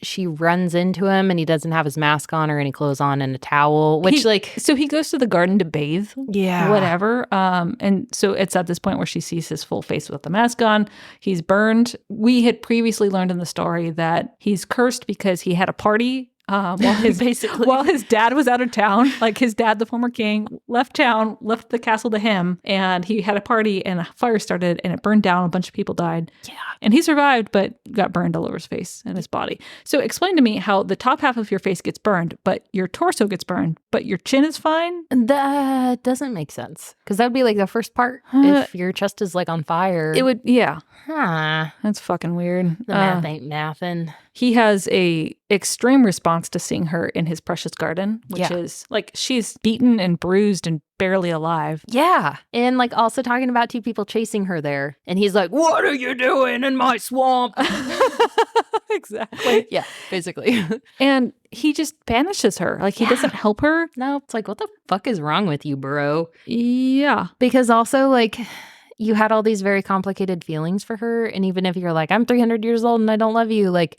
A: she runs into him and he doesn't have his mask on or any clothes on and a towel, which
B: so he goes to the garden to bathe.
A: Yeah.
B: Whatever. And so it's at this point where she sees his full face with the mask on. He's burned. We had previously learned in the story that he's cursed because he had a party while his dad was out of town. Like his dad, the former king, left town, left the castle to him, and he had a party and a fire started and it burned down. A bunch of people died.
A: Yeah.
B: And he survived, but got burned all over his face and his body. So explain to me how the top half of your face gets burned, but your torso gets burned, but your chin is fine?
A: That doesn't make sense. Because that would be like the first part. If your chest is like on fire.
B: It would, yeah.
A: Huh.
B: That's fucking weird.
A: The math ain't mathin'.
B: He has a extreme response to seeing her in his precious garden, which is like she's beaten and bruised and barely alive.
A: Yeah. And like also talking about two people chasing her there. And he's like, what are you doing in my swamp?
B: Exactly.
A: Yeah, basically.
B: And he just banishes her. Like he doesn't help her.
A: No, it's like, what the fuck is wrong with you, bro?
B: Yeah.
A: Because also like you had all these very complicated feelings for her. And even if you're like, I'm 300 years old and I don't love you, like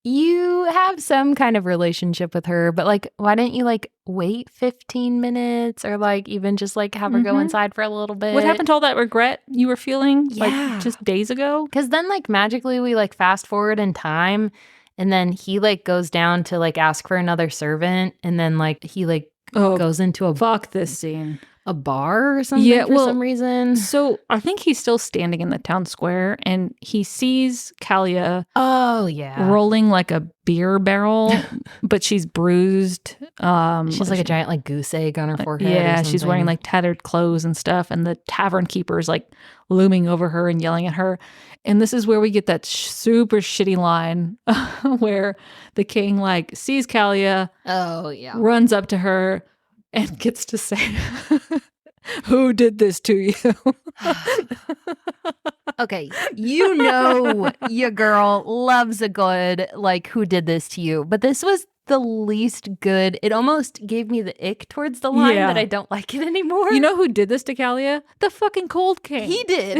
A: you have some kind of relationship with her, but like, why didn't you like wait 15 minutes or like even just like have her go inside for a little bit?
B: What happened to all that regret you were feeling
A: Yeah.
B: like just days ago?
A: Because then like magically we like fast forward in time and then he like goes down to like ask for another servant and then like he like goes into a
B: fuck this scene.
A: A bar or something for some reason.
B: So I think he's still standing in the town square and he sees Kalia rolling like a beer barrel, but she's bruised.
A: She's like a giant like goose egg on her forehead.
B: Yeah, she's wearing like tattered clothes and stuff. And the tavern keeper is like looming over her and yelling at her. And this is where we get that super shitty line where the king like sees Kalia, runs up to her, and gets to say, who did this to you?
A: Okay, you know your girl loves a good, like, who did this to you? But this was the least good. It almost gave me the ick towards the line that I don't like it anymore.
B: You know who did this to Kalia? The fucking Cold King.
A: He did.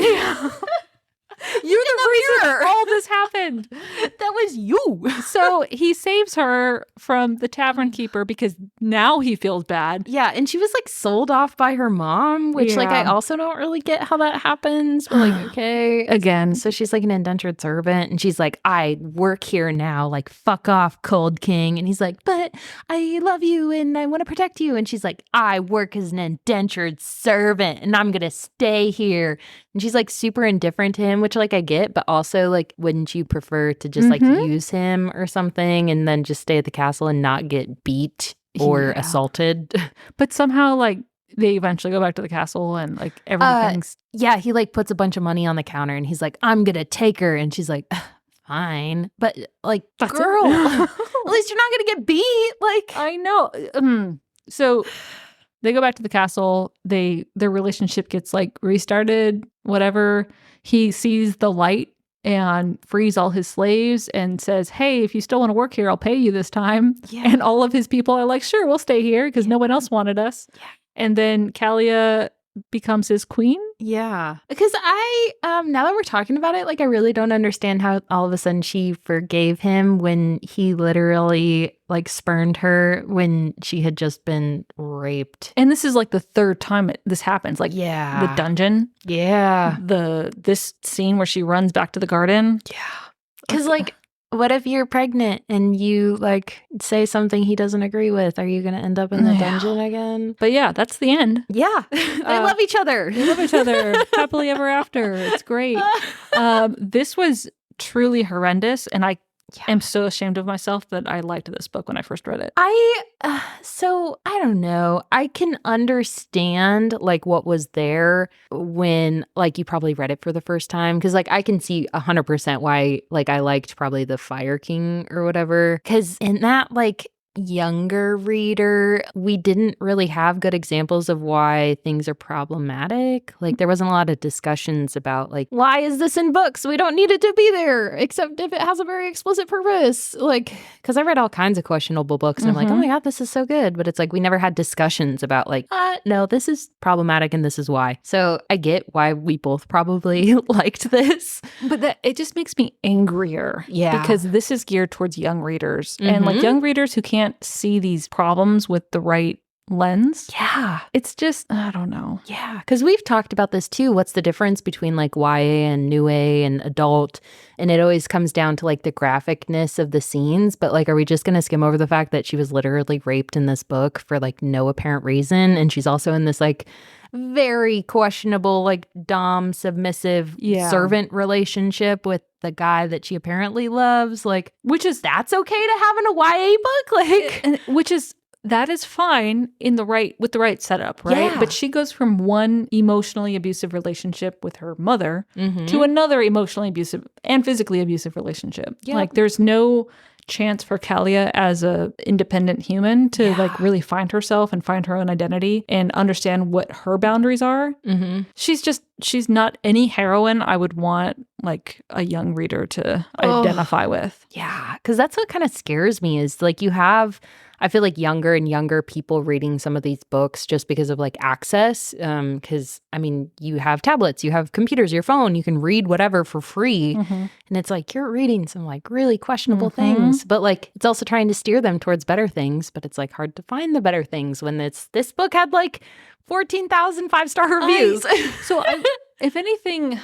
B: You're the reason all this happened.
A: That was you.
B: So he saves her from the tavern keeper because now he feels bad.
A: Yeah, and she was like sold off by her mom, which like I also don't really get how that happens. But like, okay.
B: Again.
A: So she's like an indentured servant and she's like, I work here now. Like, fuck off, Cold King. And he's like, but I love you and I want to protect you. And she's like, I work as an indentured servant and I'm going to stay here. And she's like super indifferent to him, which like I get, but also like, wouldn't you prefer to just like use him or something and then just stay at the castle and not get beat or assaulted?
B: But somehow like they eventually go back to the castle and like everything's...
A: yeah, he like puts a bunch of money on the counter and he's like, I'm going to take her. And she's like, fine. But like, girl, at least you're not going to get beat. Like,
B: I know. So... they go back to the castle. Their relationship gets like restarted, whatever. He sees the light and frees all his slaves and says, hey, if you still want to work here, I'll pay you this time. Yeah. And all of his people are like, sure, we'll stay here because no one else wanted us. Yeah. And then Kalia becomes his queen.
A: Yeah. Because now that we're talking about it, like I really don't understand how all of a sudden she forgave him when he literally like spurned her when she had just been raped.
B: And this is like the third time this happens. Like the dungeon.
A: Yeah.
B: This scene where she runs back to the garden.
A: Yeah. Because like, what if you're pregnant and you like say something he doesn't agree with? Are you going to end up in the dungeon again?
B: But yeah, that's the end.
A: Yeah. They love each other.
B: They love each other happily ever after. It's great. This was truly horrendous. And I am so ashamed of myself that I liked this book when I first read it.
A: So I don't know. I can understand like what was there when like you probably read it for the first time. Cause like I can see 100% why like I liked probably the Fire King or whatever. Cause in that like younger reader, we didn't really have good examples of why things are problematic. Like, there wasn't a lot of discussions about, like, why is this in books? We don't need it to be there, except if it has a very explicit purpose. Like, because I read all kinds of questionable books, and I'm like, oh my God, this is so good. But it's like, we never had discussions about, like, no, this is problematic and this is why. So I get why we both probably liked this.
B: But it just makes me angrier.
A: Yeah.
B: Because this is geared towards young readers. And like young readers who can't see these problems with the right lens.
A: Yeah.
B: It's just, I don't know.
A: Yeah. Because we've talked about this too. What's the difference between like YA and New A and adult? And it always comes down to like the graphicness of the scenes. But like, are we just going to skim over the fact that she was literally raped in this book for like no apparent reason? And she's also in this like very questionable, like dom submissive servant relationship with the guy that she apparently loves. Like, which is, that's okay to have in a YA book? Like,
B: that is fine with the right setup, right?
A: Yeah.
B: But she goes from one emotionally abusive relationship with her mother to another emotionally abusive and physically abusive relationship.
A: Yep.
B: Like, there's no chance for Kalia as a independent human to like really find herself and find her own identity and understand what her boundaries are. She's not any heroine I would want like a young reader to identify with.
A: Yeah, because that's what kind of scares me is like I feel like younger and younger people reading some of these books just because of like access. Because I mean, you have tablets, you have computers, your phone, you can read whatever for free. And it's like you're reading some like really questionable things, but like it's also trying to steer them towards better things. But it's like hard to find the better things when this book had like 14,000 5-star reviews.
B: If anything,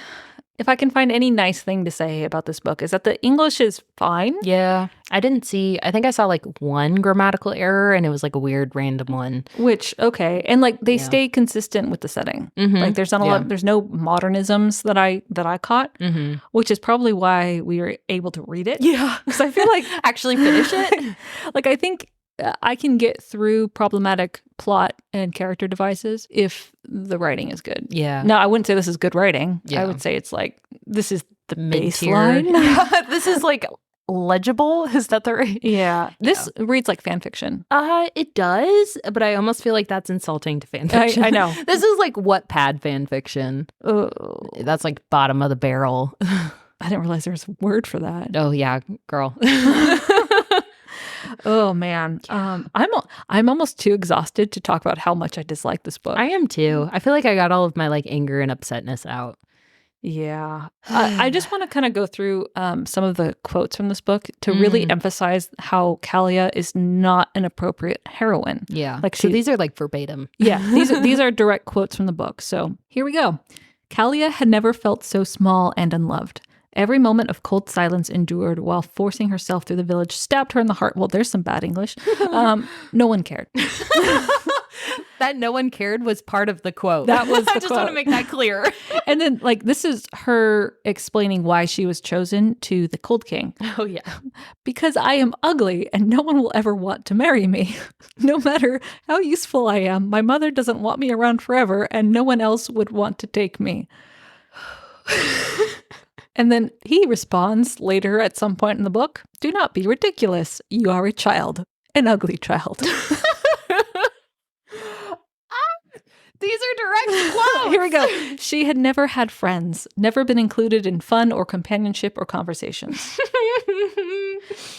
B: if I can find any nice thing to say about this book, is that the English is fine.
A: Yeah. I think I saw like one grammatical error and it was like a weird random one.
B: Which, okay. And like they stay consistent with the setting. Like there's not a lot, there's no modernisms that I caught, which is probably why we were able to read it.
A: Yeah.
B: Because I feel like
A: actually finish it.
B: Like I think I can get through problematic plot and character devices if the writing is good.
A: Yeah.
B: Now, I wouldn't say this is good writing.
A: Yeah.
B: I would say it's like, this is the
A: Mid-tier.
B: baseline.
A: This is like legible. Is that the right?
B: Yeah. This reads like fan fiction.
A: It does, but I almost feel like that's insulting to fan fiction.
B: I know.
A: This is like Wattpad fan fiction.
B: Oh.
A: That's like bottom of the barrel.
B: I didn't realize there was a word for that.
A: Oh yeah, girl.
B: Oh man, I'm almost too exhausted to talk about how much I dislike this book.
A: I am too. I feel like I got all of my like anger and upsetness out.
B: Yeah, I just want to kind of go through some of the quotes from this book to really emphasize how Kalia is not an appropriate heroine.
A: Yeah, like so these are like verbatim.
B: Yeah, these are direct quotes from the book. So here we go. Kalia had never felt so small and unloved. Every moment of cold silence endured while forcing herself through the village stabbed her in the heart. Well, there's some bad English. No one cared.
A: That no one cared was part of the quote.
B: That was the
A: I just want to make that clear.
B: And then, like, this is her explaining why she was chosen to the Cold King.
A: Oh, yeah.
B: Because I am ugly and no one will ever want to marry me. No matter how useful I am, my mother doesn't want me around forever and no one else would want to take me. And then he responds later at some point in the book, do not be ridiculous. You are a child, an ugly child.
A: These are direct quotes.
B: Here we go. She had never had friends, never been included in fun or companionship or conversations.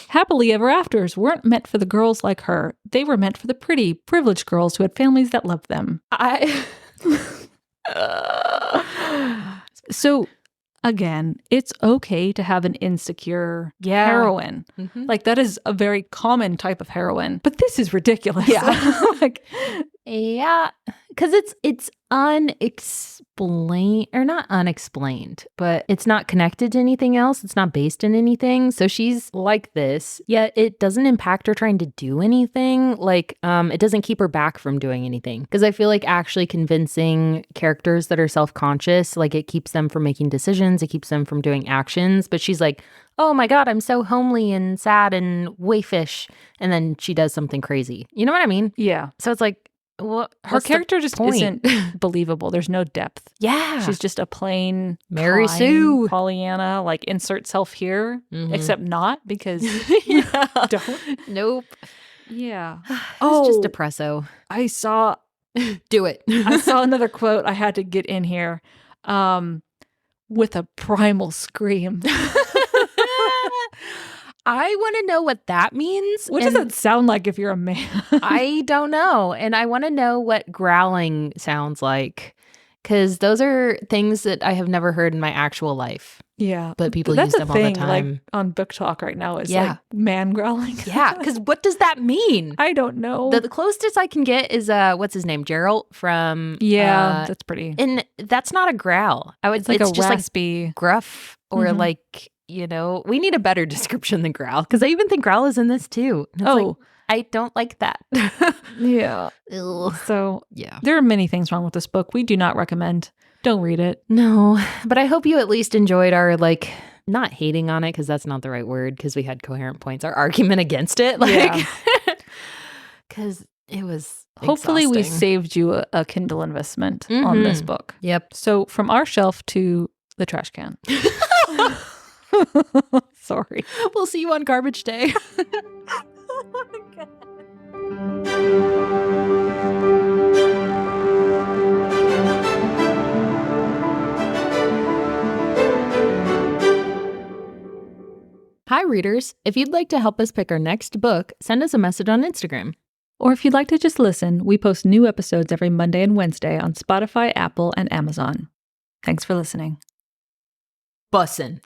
B: Happily ever afters weren't meant for the girls like her. They were meant for the pretty, privileged girls who had families that loved them. So, again, it's okay to have an insecure heroine. Mm-hmm. Like, that is a very common type of heroine. But this is ridiculous.
A: Yeah.
B: Like,
A: yeah. Because it's unexplained, or not unexplained, but it's not connected to anything else. It's not based in anything. So she's like this, yet it doesn't impact her trying to do anything. Like, it doesn't keep her back from doing anything. Because I feel like actually convincing characters that are self-conscious, like it keeps them from making decisions. It keeps them from doing actions. But she's like, oh my God, I'm so homely and sad and waifish. And then she does something crazy. You know what I mean?
B: Yeah.
A: So it's like, well,
B: her character just isn't believable. There's no depth.
A: Yeah.
B: She's just a plain
A: Mary
B: kind
A: Sue.
B: Pollyanna, like insert self here, except not because
A: yeah.
B: don't.
A: Nope.
B: Yeah.
A: It's just depresso.
B: I saw
A: Do it.
B: I saw another quote I had to get in here. With a primal scream.
A: I want to know what that means.
B: What does that sound like if you're a man?
A: I don't know. And I want to know what growling sounds like. Because those are things that I have never heard in my actual life.
B: Yeah.
A: But people use them all the time.
B: Like on Book Talk right now is like man growling.
A: Yeah. Because what does that mean?
B: I don't know.
A: The closest I can get is, what's his name? Geralt from...
B: Yeah, that's pretty.
A: And that's not a growl. It's like
B: a
A: just
B: raspy.
A: Like gruff or like... You know, we need a better description than growl because I even think growl is in this too. Like, I don't like that.
B: Yeah.
A: Ugh.
B: So, there are many things wrong with this book. We do not recommend. Don't read it.
A: No, but I hope you at least enjoyed our, like, not hating on it because that's not the right word because we had coherent points. Our argument against it. Like, because it was
B: hopefully we
A: exhausting.
B: saved you a Kindle investment on this book.
A: Yep.
B: So, from our shelf to the trash can. Sorry.
A: We'll see you on garbage day.
B: Oh my God.
A: Hi, readers. If you'd like to help us pick our next book, send us a message on Instagram.
B: Or if you'd like to just listen, we post new episodes every Monday and Wednesday on Spotify, Apple, and Amazon. Thanks for listening.
A: Bussin'.